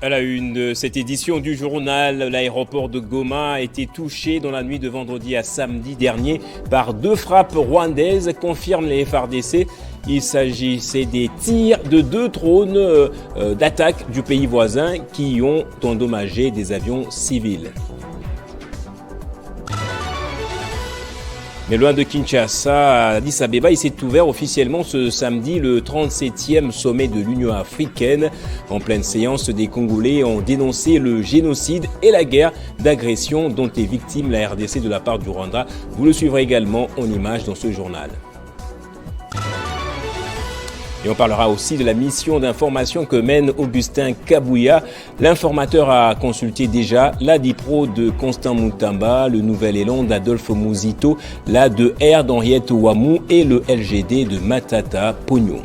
À la une de cette édition du journal, l'aéroport de Goma a été touché dans la nuit de vendredi à samedi dernier par 2 frappes rwandaises, confirment les FARDC. Il s'agissait des tirs de 2 drones d'attaque du pays voisin qui ont endommagé des avions civils. Mais loin de Kinshasa, à Addis Abeba, il s'est ouvert officiellement ce samedi le 37e sommet de l'Union africaine. En pleine séance, des Congolais ont dénoncé le génocide et la guerre d'agression dont est victime la RDC de la part du Rwanda. Vous le suivrez également en images dans ce journal. Et on parlera aussi de la mission d'information que mène Augustin Kabouya. L'informateur a consulté déjà la DIPRO de Constant Moutamba, le Nouvel Élan d'Adolphe Mouzito, la de R d'Henriette Ouamou et le LGD de Matata Pognon.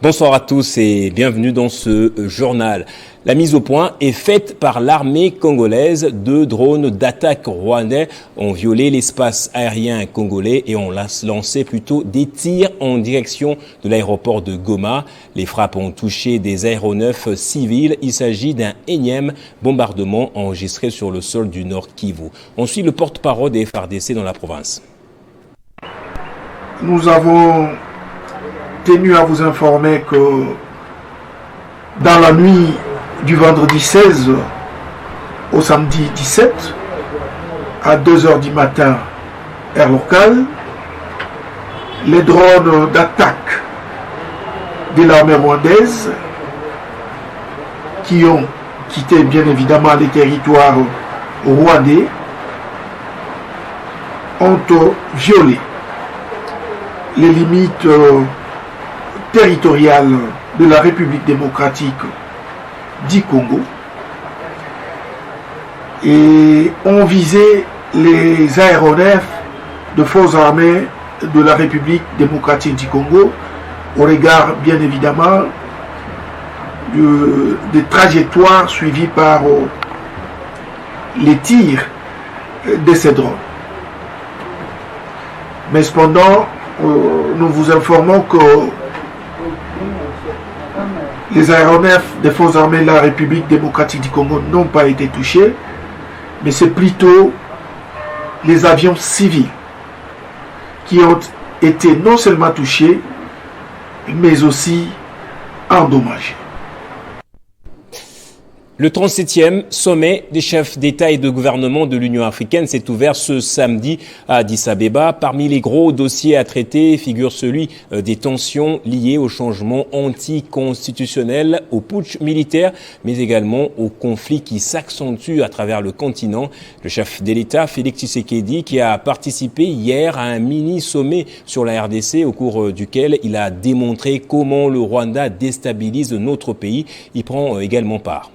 Bonsoir à tous et bienvenue dans ce journal. La mise au point est faite par l'armée congolaise. 2 drones d'attaque rwandais ont violé l'espace aérien congolais et ont lancé plutôt des tirs en direction de l'aéroport de Goma. Les frappes ont touché des aéronefs civils. Il s'agit d'un énième bombardement enregistré sur le sol du Nord Kivu. On suit le porte-parole des FARDC dans la province. Nous avons tenu à vous informer que dans la nuit du vendredi 16 au samedi 17, à 2h du matin, heure locale, les drones d'attaque de l'armée rwandaise qui ont quitté bien évidemment les territoires rwandais ont violé les limites territoriales de la République démocratique du Congo et ont visé les aéronefs de forces armées de la République démocratique du Congo au regard bien évidemment des trajectoires suivies par les tirs de ces drones. Mais cependant, nous vous informons que les aéronefs des forces armées de la République démocratique du Congo n'ont pas été touchés, mais c'est plutôt les avions civils qui ont été non seulement touchés, mais aussi endommagés. Le 37e sommet des chefs d'État et de gouvernement de l'Union africaine s'est ouvert ce samedi à Addis Abeba. Parmi les gros dossiers à traiter figure celui des tensions liées au changement anticonstitutionnel, au putsch militaire, mais également aux conflits qui s'accentuent à travers le continent. Le chef de l'État, Félix Tshisekedi, qui a participé hier à un mini-sommet sur la RDC au cours duquel il a démontré comment le Rwanda déstabilise notre pays, y prend également part.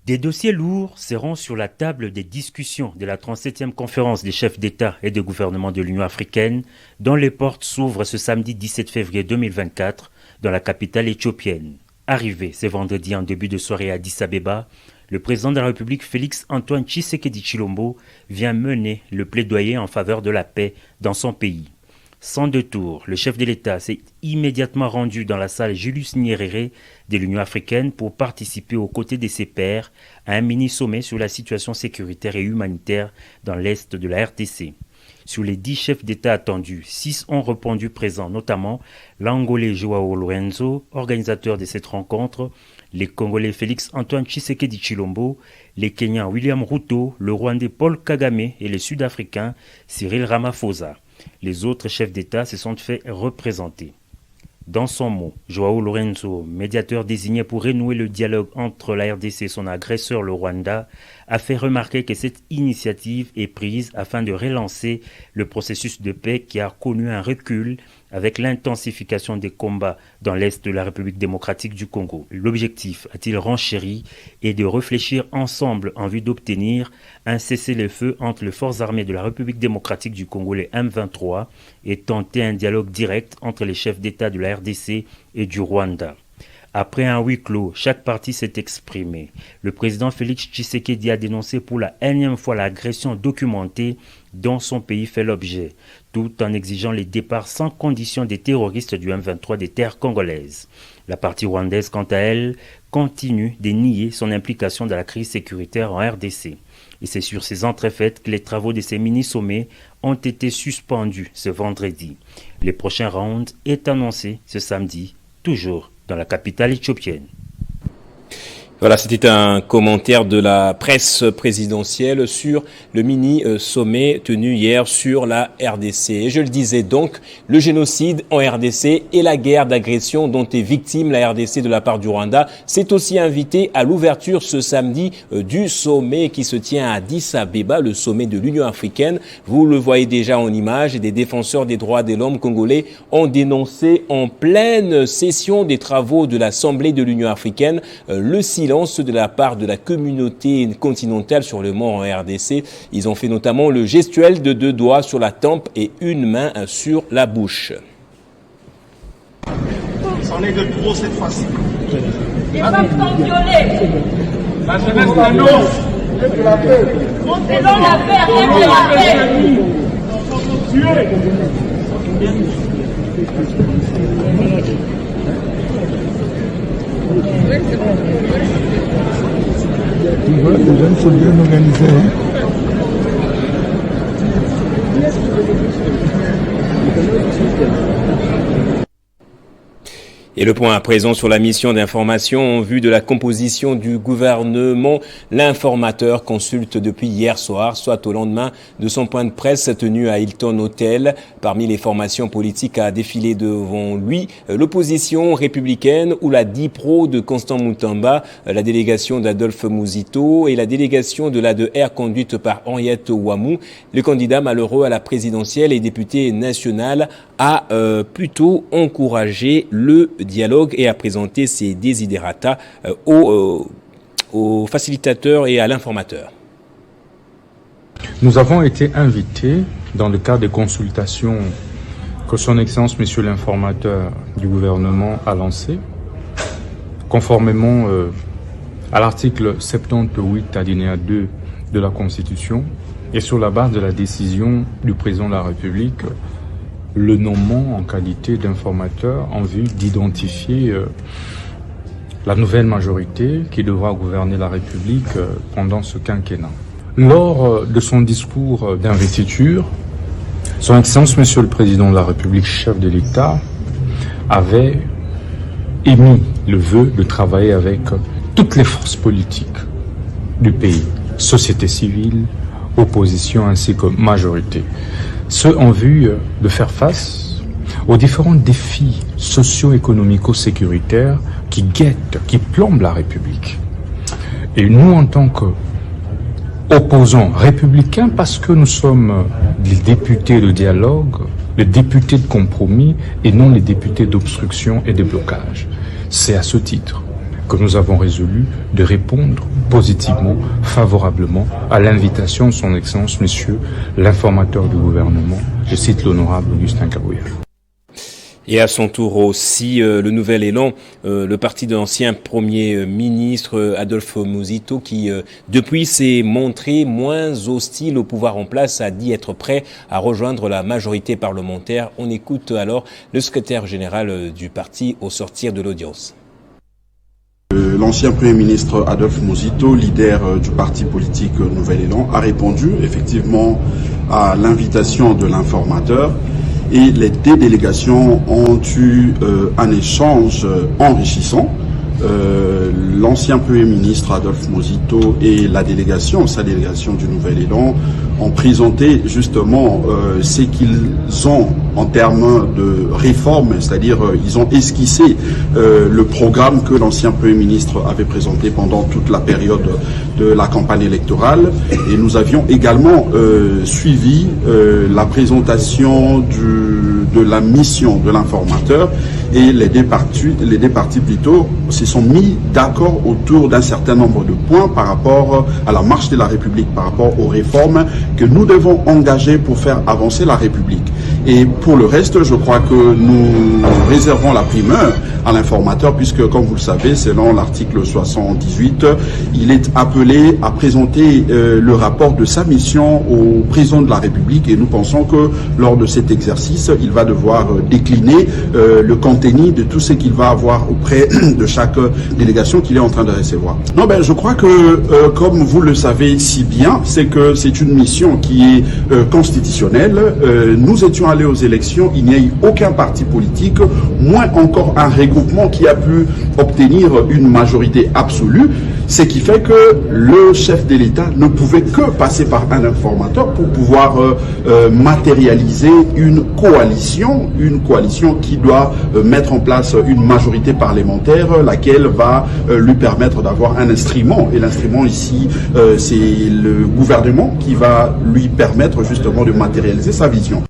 Des dossiers lourds seront sur la table des discussions de la 37e conférence des chefs d'État et de gouvernement de l'Union africaine, dont les portes s'ouvrent ce samedi 17 février 2024 dans la capitale éthiopienne. Arrivé ce vendredi en début de soirée à Addis Abeba, le président de la République Félix Antoine Tshisekedi Tshilombo vient mener le plaidoyer en faveur de la paix dans son pays. Sans détour, le chef de l'État s'est immédiatement rendu dans la salle Julius Nyerere de l'Union africaine pour participer aux côtés de ses pairs à un mini-sommet sur la situation sécuritaire et humanitaire dans l'est de la RDC. Sur les 10 chefs d'État attendus, 6 ont répondu présents, notamment l'Angolais Joao Lourenço, organisateur de cette rencontre, les Congolais Félix Antoine Tshisekedi Tshilombo, les Kenyans William Ruto, le Rwandais Paul Kagame et le Sud-Africain Cyril Ramaphosa. Les autres chefs d'État se sont fait représenter. Dans son mot, Joao Lourenço, médiateur désigné pour renouer le dialogue entre la RDC et son agresseur le Rwanda, a fait remarquer que cette initiative est prise afin de relancer le processus de paix qui a connu un recul avec l'intensification des combats dans l'est de la République démocratique du Congo. L'objectif, a-t-il renchéri, est de réfléchir ensemble en vue d'obtenir un cessez-le-feu entre les forces armées de la République démocratique du Congo, les M23, et tenter un dialogue direct entre les chefs d'État de la RDC et du Rwanda. Après un huis clos, chaque parti s'est exprimé. Le président Félix Tshisekedi a dénoncé pour la énième fois l'agression documentée dont son pays fait l'objet, tout en exigeant les départs sans condition des terroristes du M23 des terres congolaises. La partie rwandaise, quant à elle, continue de nier son implication dans la crise sécuritaire en RDC. Et c'est sur ces entrefaites que les travaux de ces mini-sommets ont été suspendus ce vendredi. Le prochain round est annoncé ce samedi, toujours dans la capitale éthiopienne. Voilà, c'était un commentaire de la presse présidentielle sur le mini-sommet tenu hier sur la RDC. Et je le disais donc, le génocide en RDC et la guerre d'agression dont est victime la RDC de la part du Rwanda s'est aussi invité à l'ouverture ce samedi du sommet qui se tient à Addis Abeba, le sommet de l'Union africaine. Vous le voyez déjà en image, et des défenseurs des droits de l'homme congolais ont dénoncé en pleine session des travaux de l'Assemblée de l'Union africaine le silence de la part de la communauté continentale sur le mort en RDC. Ils ont fait notamment le gestuel de 2 doigts sur la tempe et une main sur la bouche. C'en est de trop cette fois-ci. Les femmes sont violées. La jeunesse l'annonce. Montrez-leur la paix, règle la paix. Tu vois, les jeunes sont bien organisés. Et le point à présent sur la mission d'information en vue de la composition du gouvernement. L'informateur consulte depuis hier soir, soit au lendemain de son point de presse tenu à Hilton Hotel. Parmi les formations politiques à défiler devant lui, l'opposition républicaine ou la DIPRO de Constant Moutamba, la délégation d'Adolphe Mouzito et la délégation de l'ADR conduite par Henriette Ouamou. Le candidat malheureux à la présidentielle et député national a plutôt encouragé le dialogue et a présenté ses desiderata aux facilitateurs et à l'informateur. Nous avons été invités dans le cadre des consultations que son Excellence Monsieur l'informateur du gouvernement a lancées, conformément à l'article 78 alinéa 2 de la Constitution et sur la base de la décision du président de la République, le nommant en qualité d'informateur en vue d'identifier la nouvelle majorité qui devra gouverner la République pendant ce quinquennat. Lors de son discours d'investiture, son Excellence Monsieur le Président de la République, chef de l'État, avait émis le vœu de travailler avec toutes les forces politiques du pays, société civile, opposition ainsi que majorité. Ce en vue de faire face aux différents défis socio-économico-sécuritaires qui guettent, qui plombent la République. Et nous, en tant qu'opposants républicains, parce que nous sommes les députés de dialogue, les députés de compromis et non les députés d'obstruction et de blocage. C'est à ce titre que nous avons résolu de répondre positivement, favorablement à l'invitation de son Excellence, Monsieur l'informateur du gouvernement, je cite l'honorable Augustin Kabouya. Et à son tour aussi, le Nouvel Élan, le parti de l'ancien Premier ministre Adolphe Mouzito, qui depuis s'est montré moins hostile au pouvoir en place, a dit être prêt à rejoindre la majorité parlementaire. On écoute alors le secrétaire général du parti au sortir de l'audience. L'ancien Premier ministre Adolphe Mouzito, leader du parti politique Nouvel Élan, a répondu effectivement à l'invitation de l'informateur et les deux délégations ont eu un échange enrichissant. L'ancien Premier ministre Adolphe Mouzito et sa délégation du Nouvel Élan ont présenté justement ce qu'ils ont en termes de réforme, c'est-à-dire ils ont esquissé le programme que l'ancien Premier ministre avait présenté pendant toute la période de la campagne électorale. Et nous avions également suivi la présentation de la mission de l'informateur, et les deux partis plutôt se sont mis d'accord autour d'un certain nombre de points par rapport à la marche de la République, par rapport aux réformes que nous devons engager pour faire avancer la République. Et pour le reste, je crois que nous réservons la primeur à l'informateur puisque, comme vous le savez, selon l'article 78, il est appelé à présenter le rapport de sa mission au président de la République et nous pensons que lors de cet exercice, il va devoir décliner le contenu de tout ce qu'il va avoir auprès de chaque délégation qu'il est en train de recevoir. Non, je crois que, comme vous le savez si bien, c'est que c'est une mission qui est constitutionnelle. Nous étions allés aux élections, il n'y a eu aucun parti politique, moins encore un regroupement qui a pu obtenir une majorité absolue, ce qui fait que le chef de l'État ne pouvait que passer par un informateur pour pouvoir matérialiser une coalition qui doit mettre en place une majorité parlementaire, laquelle va lui permettre d'avoir un instrument. Et l'instrument ici, c'est le gouvernement qui va lui permettre justement de matérialiser sa vision.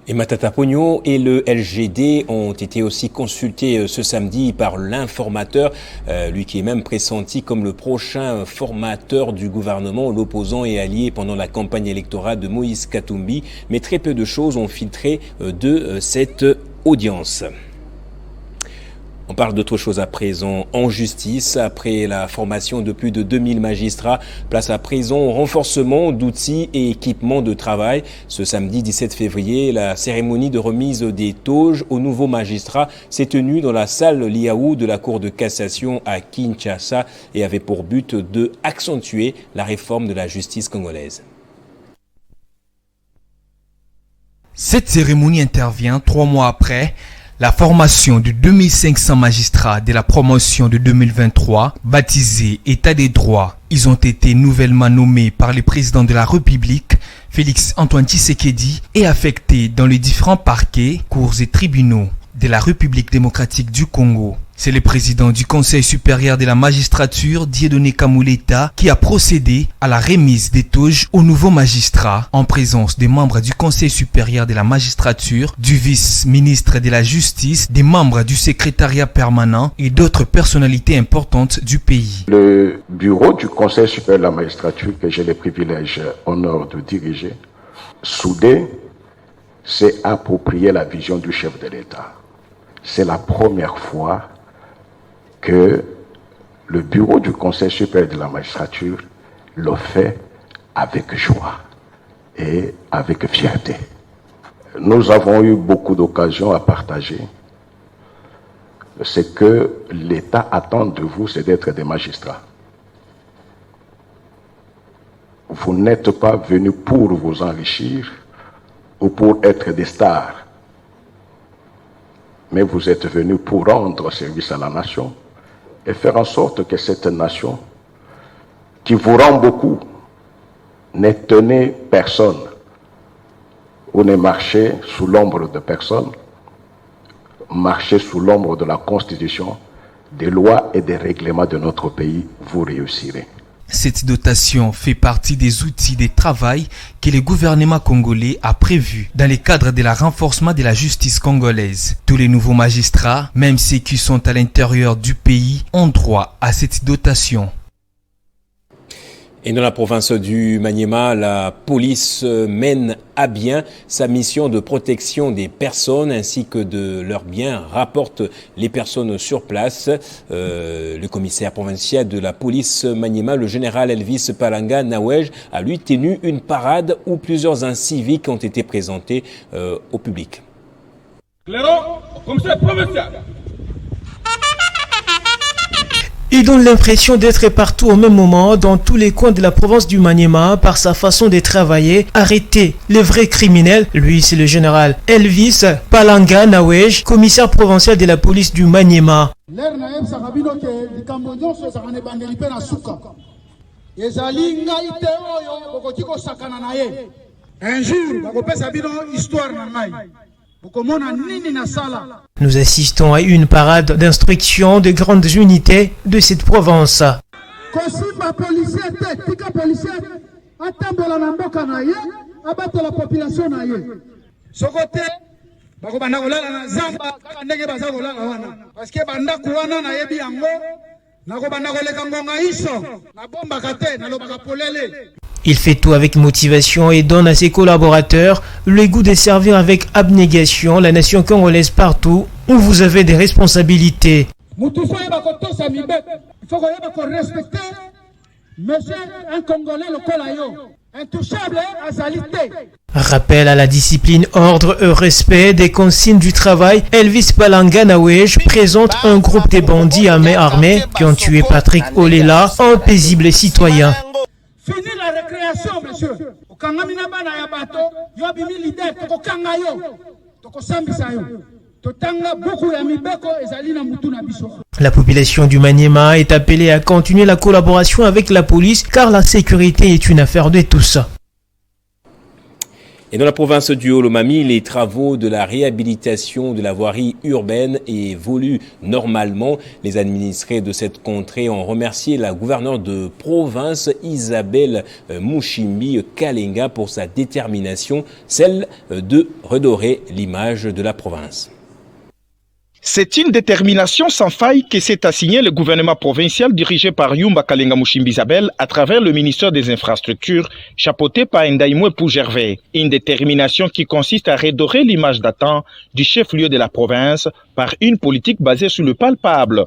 Et Matata Pogno et le LGD ont été aussi consultés ce samedi par l'informateur, lui qui est même pressenti comme le prochain formateur du gouvernement, l'opposant et allié pendant la campagne électorale de Moïse Katumbi. Mais très peu de choses ont filtré de cette audience. On parle d'autre chose à présent en justice. Après la formation de plus de 2000 magistrats, place à présent au renforcement d'outils et équipements de travail. Ce samedi 17 février, la cérémonie de remise des toges aux nouveaux magistrats s'est tenue dans la salle Liaou de la Cour de cassation à Kinshasa et avait pour but de accentuer la réforme de la justice congolaise. Cette cérémonie intervient 3 mois après la formation de 2500 magistrats de la promotion de 2023, baptisée État des droits. Ils ont été nouvellement nommés par le président de la République, Félix Antoine Tshisekedi, et affectés dans les différents parquets, cours et tribunaux de la République démocratique du Congo. C'est le président du Conseil supérieur de la magistrature, Dieudonné Kamuleta, qui a procédé à la remise des toges aux nouveaux magistrats en présence des membres du Conseil supérieur de la magistrature, du vice-ministre de la Justice, des membres du secrétariat permanent et d'autres personnalités importantes du pays. Le bureau du Conseil supérieur de la magistrature, que j'ai le privilège, honneur de diriger, soudé, s'est approprié la vision du chef de l'État. C'est la première fois que le bureau du Conseil supérieur de la magistrature le fait avec joie et avec fierté. Nous avons eu beaucoup d'occasions à partager. Ce que l'État attend de vous, c'est d'être des magistrats. Vous n'êtes pas venus pour vous enrichir ou pour être des stars, mais vous êtes venus pour rendre service à la nation et faire en sorte que cette nation, qui vous rend beaucoup, ne tenez personne ou ne marchez sous l'ombre de personne, marchez sous l'ombre de la Constitution, des lois et des règlements de notre pays, vous réussirez. Cette dotation fait partie des outils de travail que le gouvernement congolais a prévus dans le cadre de la renforcement de la justice congolaise. Tous les nouveaux magistrats, même ceux qui sont à l'intérieur du pays, ont droit à cette dotation. Et dans la province du Maniema, la police mène à bien sa mission de protection des personnes ainsi que de leurs biens, rapportent les personnes sur place. Le commissaire provincial de la police Maniema, le général Elvis Palanga Nawej, a lui tenu une parade où plusieurs inciviques ont été présentés au public. Clairon, commissaire provincial. Il donne l'impression d'être partout au même moment dans tous les coins de la province du Maniema par sa façon de travailler, arrêter les vrais criminels. Lui, c'est le général Elvis Palanga Nawej, commissaire provincial de la police du Maniema. Un jour, histoire. Nous assistons à une parade d'instruction des grandes unités de cette province. Il fait tout avec motivation et donne à ses collaborateurs le goût de servir avec abnégation la nation congolaise partout où vous avez des responsabilités. Il faut respecter monsieur un Congolais intouchable à salité. Rappel à la discipline, ordre et respect des consignes du travail, Elvis Palanga Nawej présente un groupe de bandits à main armée qui ont tué Patrick Olela, un paisible citoyen. Fini la récréation, monsieur. La population du Maniema est appelée à continuer la collaboration avec la police car la sécurité est une affaire de tous. Et dans la province du Haut-Lomami, les travaux de la réhabilitation de la voirie urbaine évoluent normalement. Les administrés de cette contrée ont remercié la gouverneure de province Isabelle Mouchimbi Kalenga pour sa détermination, celle de redorer l'image de la province. C'est une détermination sans faille que s'est assigné le gouvernement provincial dirigé par Yumba Kalenga Mouchimbi Isabelle à travers le ministère des Infrastructures, chapeauté par Ndaïmoué Pougervais. Une détermination qui consiste à redorer l'image datant du chef-lieu de la province par une politique basée sur le palpable.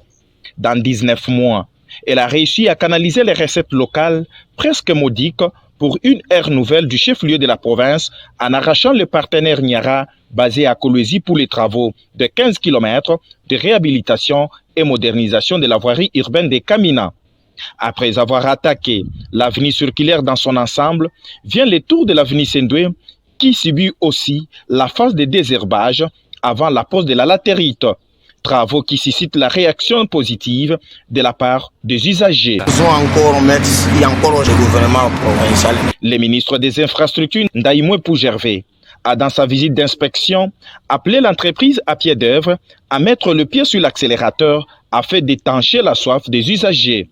Dans 19 mois, elle a réussi à canaliser les recettes locales, presque modiques, pour une ère nouvelle du chef-lieu de la province en arrachant le partenaire Niara basé à Kolwezi pour les travaux de 15 km de réhabilitation et modernisation de la voirie urbaine de Kamina. Après avoir attaqué l'avenue circulaire dans son ensemble, vient le tour de l'avenue Sendoué qui subit aussi la phase de désherbage avant la pose de la latérite. Travaux qui suscitent la réaction positive de la part des usagers. Le ministre des Infrastructures, Ndaïmoué Pougervais, a dans sa visite d'inspection appelé l'entreprise à pied d'œuvre à mettre le pied sur l'accélérateur afin d'étancher la soif des usagers.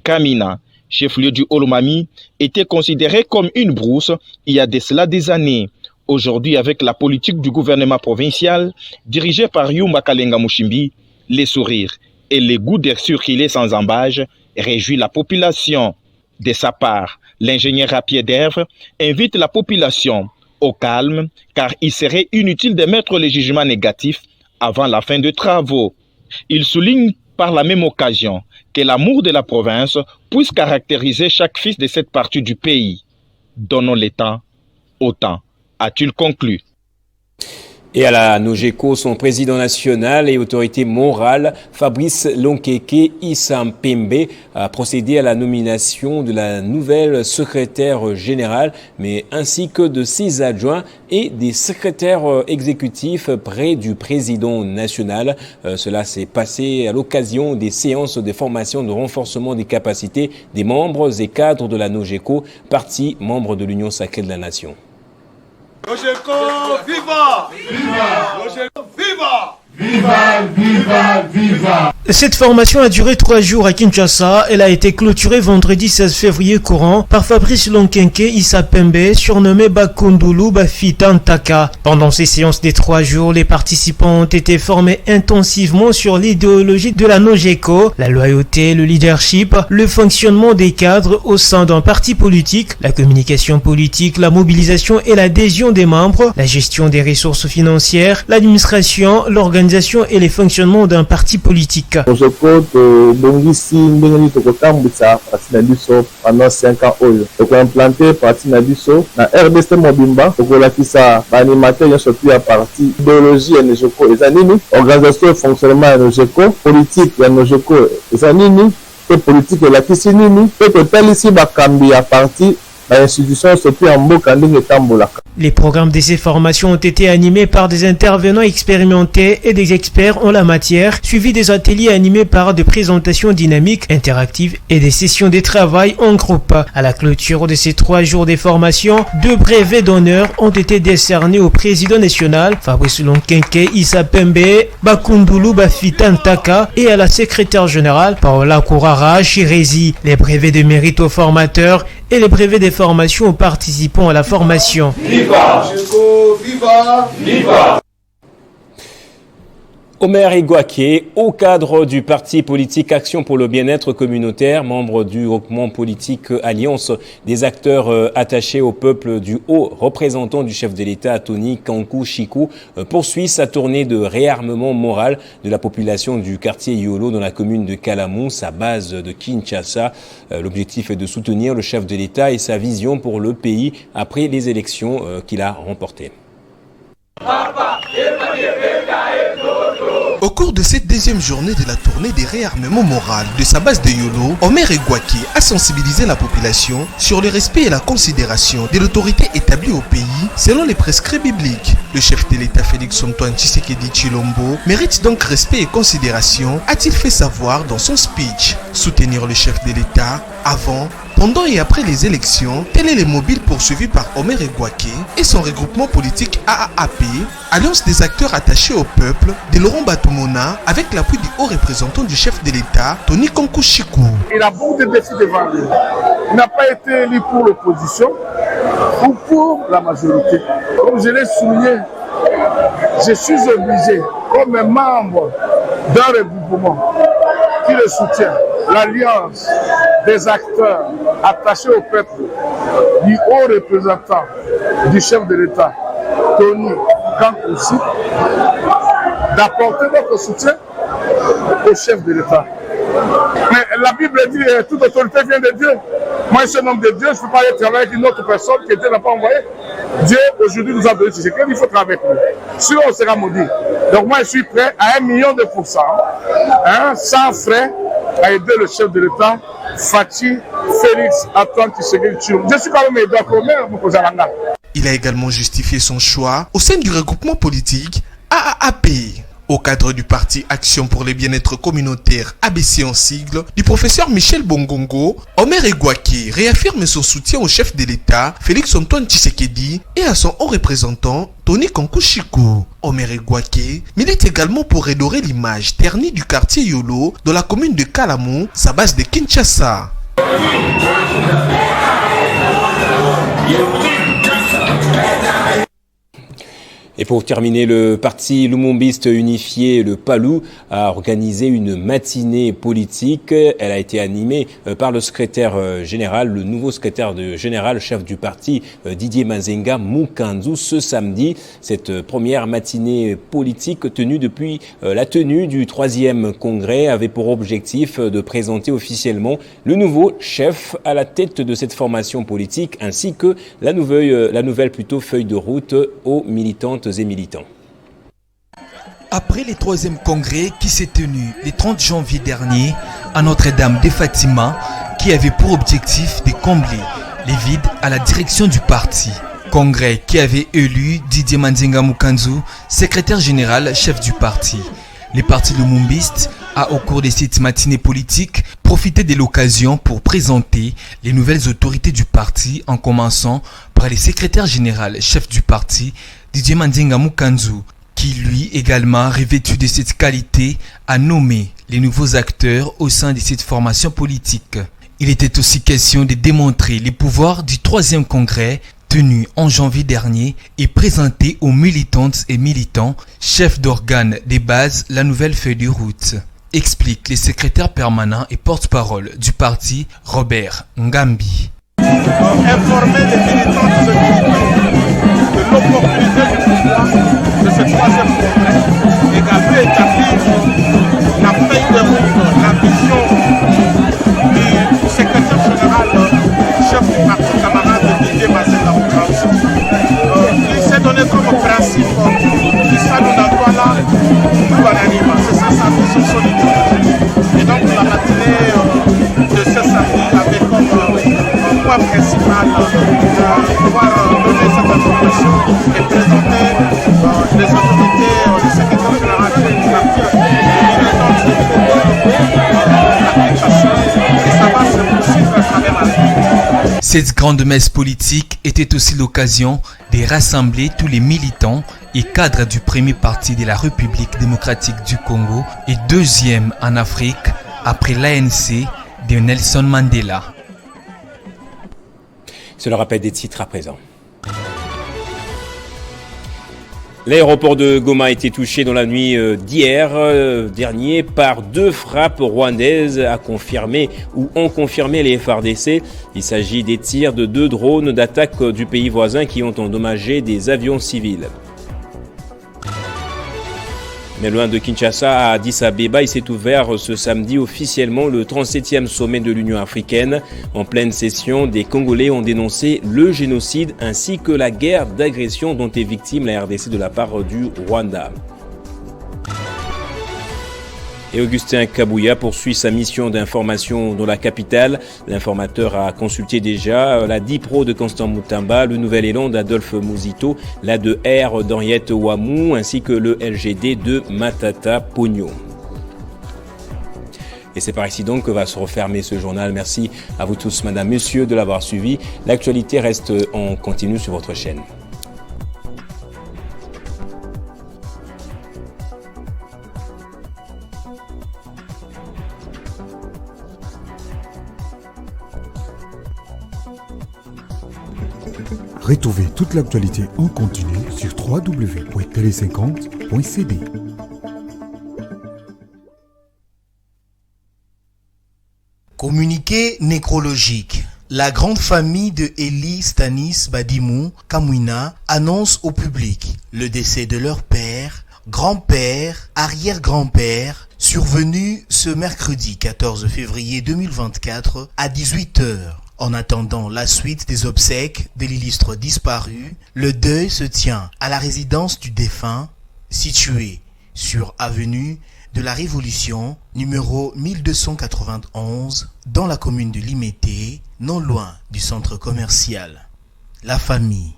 Kamina, chef-lieu du Haut-Lomami, était considéré comme une brousse il y a de cela des années. Aujourd'hui, avec la politique du gouvernement provincial, dirigé par Yumba Kalenga Mouchimbi, les sourires et les goûts de circuler sans embâche réjouit la population. De sa part, l'ingénieur à pied d'œuvre invite la population au calme, car il serait inutile de mettre les jugements négatifs avant la fin des travaux. Il souligne par la même occasion que l'amour de la province puisse caractériser chaque fils de cette partie du pays. Donnons le temps au temps, a-t-il conclu. Et à la Nogeco, son président national et autorité morale, Fabrice Lonkeke Isampembe, a procédé à la nomination de la nouvelle secrétaire générale, mais ainsi que de ses adjoints et des secrétaires exécutifs près du président national. Cela s'est passé à l'occasion des séances de formation de renforcement des capacités des membres et cadres de la Nogeco, partie membre de l'Union sacrée de la Nation. Nogeco, viva! Viva! Nogeco, viva! Viva, viva, viva! Cette formation a duré 3 jours à Kinshasa. Elle a été clôturée vendredi 16 février courant par Fabrice Lonkenke Isapembe, surnommé Bakundulu Bafitantaka. Pendant ces séances des 3 jours, les participants ont été formés intensivement sur l'idéologie de la Nogeco, la loyauté, le leadership, le fonctionnement des cadres au sein d'un parti politique, la communication politique, la mobilisation et l'adhésion des membres, la gestion des ressources financières, l'administration, l'organisation et les fonctionnements d'un parti politique. Nogeco tobongisi ndenge nini tokotambwisa parti na biso pendant 5 ans oyo tokoimplante parti na biso na RDC mobimba tokolakisa baanimateur nyonso mpe ya parti idéologie ya Nogeco eza nini, organisation et fonctionnement ya Nogeco, politique ya Nogeco eza nini mpe politique elakisi nini mpe totalisi bakambi ya parti l'institution se peut en mboka ndenge etambolaka. Les programmes de ces formations ont été animés par des intervenants expérimentés et des experts en la matière, suivis des ateliers animés par des présentations dynamiques, interactives et des sessions de travail en groupe. À la clôture de ces 3 jours de formation, 2 brevets d'honneur ont été décernés au président national, Fabrice Lonkenke Isapembe Bakundulu Bafitantaka, et à la secrétaire générale, Paola Kourara Chirezi. Les brevets de mérite aux formateurs et les brevets des formations aux participants à la formation. Viva! Viva! Viva! Omer Igouaké, au cadre du parti politique Action pour le bien-être communautaire, membre du groupement politique Alliance des acteurs attachés au peuple du haut représentant du chef de l'État, Tony Kankou Chikou, poursuit sa tournée de réarmement moral de la population du quartier Yolo dans la commune de Kalamou, sa base de Kinshasa. L'objectif est de soutenir le chef de l'État et sa vision pour le pays après les élections qu'il a remportées. Au cours de cette deuxième journée de la tournée des réarmements moral de sa base de Yolo, Omer Igouaké a sensibilisé la population sur le respect et la considération de l'autorité établie au pays selon les prescrits bibliques. Le chef de l'État Félix-Antoine Tshisekedi Tshilombo mérite donc respect et considération, a-t-il fait savoir dans son speech. Soutenir le chef de l'État avant, pendant et après les élections, tel est le mobile poursuivi par Omer Igouaké et son regroupement politique AAP, Alliance des acteurs attachés au peuple, de Laurent Batumona, avec l'appui du haut représentant du chef de l'État, Tony Kankou Chikou. Il a beaucoup de défis devant lui. Il n'a pas été élu pour l'opposition ou pour la majorité. Comme je l'ai souligné, je suis obligé, comme un membre d'un regroupement qui le soutient, l'alliance des acteurs attachés au peuple, du haut représentant du chef de l'État, Tony Kankou Chikou, d'apporter notre soutien au chef de l'État. Mais la Bible dit que toute autorité vient de Dieu. Moi, je suis un homme de Dieu, je ne peux pas aller travailler avec une autre personne que Dieu n'a pas envoyée. Dieu, aujourd'hui, nous a donné ce secret, il faut travailler avec lui. Sinon, on sera maudit. Donc, moi, je suis prêt à 1 million de %, sans frais, à aider le chef de l'État, Fachi Félix-Antoine Tshisekedi Tshilombo. Je suis quand même Edouard Omer, mon cousin. Il a également justifié son choix au sein du regroupement politique AAP. Au cadre du parti Action pour le bien-être communautaire, ABC en sigle, du professeur Michel Bongongo, Omer Igouaké réaffirme son soutien au chef de l'État, Félix-Antoine Tshisekedi, et à son haut représentant, Tony Kankou Chikou. Omer Igouaké milite également pour redorer l'image ternie du quartier Yolo dans la commune de Kalamou, sa base de Kinshasa. Et pour terminer, le parti lumumbiste unifié, le PALU, a organisé une matinée politique. Elle a été animée par le secrétaire général, le nouveau secrétaire général, chef du parti, Didier Mazenga Mukanzu, ce samedi. Cette première matinée politique tenue depuis la tenue du 3e congrès avait pour objectif de présenter officiellement le nouveau chef à la tête de cette formation politique, ainsi que la nouvelle feuille de route aux militantes et militants. Après le 3e congrès qui s'est tenu le 30 janvier dernier à Notre-Dame de Fatima, qui avait pour objectif de combler les vides à la direction du parti. Congrès qui avait élu Didier Mazenga Mukanzu, secrétaire général, chef du parti. Le parti lumumbiste a, au cours de cette matinée politique, profité de l'occasion pour présenter les nouvelles autorités du parti, en commençant par le secrétaire général, chef du parti, Didier Mazenga Mukanzu, qui lui également, revêtu de cette qualité, a nommé les nouveaux acteurs au sein de cette formation politique. Il était aussi question de démontrer les pouvoirs du 3e congrès tenu en janvier dernier et présenté aux militantes et militants, chefs d'organes des bases, la nouvelle feuille de route. Explique le secrétaire permanent et porte-parole du parti, Robert Ngambi. Informer les militantes et militants de l'opportunité du pouvoir de ce 3e congrès, également établir la feuille de route, la vision du secrétaire général, chef du parti camarade Didier Mazenga Mukanzu. Il s'est donné comme principe que ça nous doit là, tout l'anima. C'est ça sa vision solidaire. Et donc la matinée de ce samedi avait comme point principal de pouvoir donner cette information et présenter les autorités du secrétaire général du parti, l'application, et ça va se poursuivre à travers la vie. Cette grande messe politique était aussi l'occasion de rassembler tous les militants et cadres du premier parti de la République démocratique du Congo et 2e en Afrique après l'ANC de Nelson Mandela. C'est le rappel des titres à présent. L'aéroport de Goma a été touché dans la nuit d'hier dernier par 2 frappes rwandaises, ont confirmé les FARDC. Il s'agit des tirs de 2 drones d'attaque du pays voisin qui ont endommagé des avions civils. Mais loin de Kinshasa, à Addis Abeba, il s'est ouvert ce samedi officiellement le 37e sommet de l'Union africaine. En pleine session, des Congolais ont dénoncé le génocide ainsi que la guerre d'agression dont est victime la RDC de la part du Rwanda. Et Augustin Kabouya poursuit sa mission d'information dans la capitale. L'informateur a consulté déjà la DIPRO de Constant Moutamba, le Nouvel Élan d'Adolphe Mouzito, la de R d'Henriette Ouamou, ainsi que le LGD de Matata Pogno. Et c'est par ici donc que va se refermer ce journal. Merci à vous tous, madame, monsieur, de l'avoir suivi. L'actualité reste en continu sur votre chaîne. Retrouvez toute l'actualité en continu sur www.tele50.cd. Communiqué nécrologique. La grande famille de Eli Stanis Badimou Kamwina annonce au public le décès de leur père, grand-père, arrière-grand-père, survenu ce mercredi 14 février 2024 à 18h. En attendant la suite des obsèques de l'illustre disparu, le deuil se tient à la résidence du défunt, située sur avenue de la Révolution, numéro 1291, dans la commune de Limete, non loin du centre commercial. La famille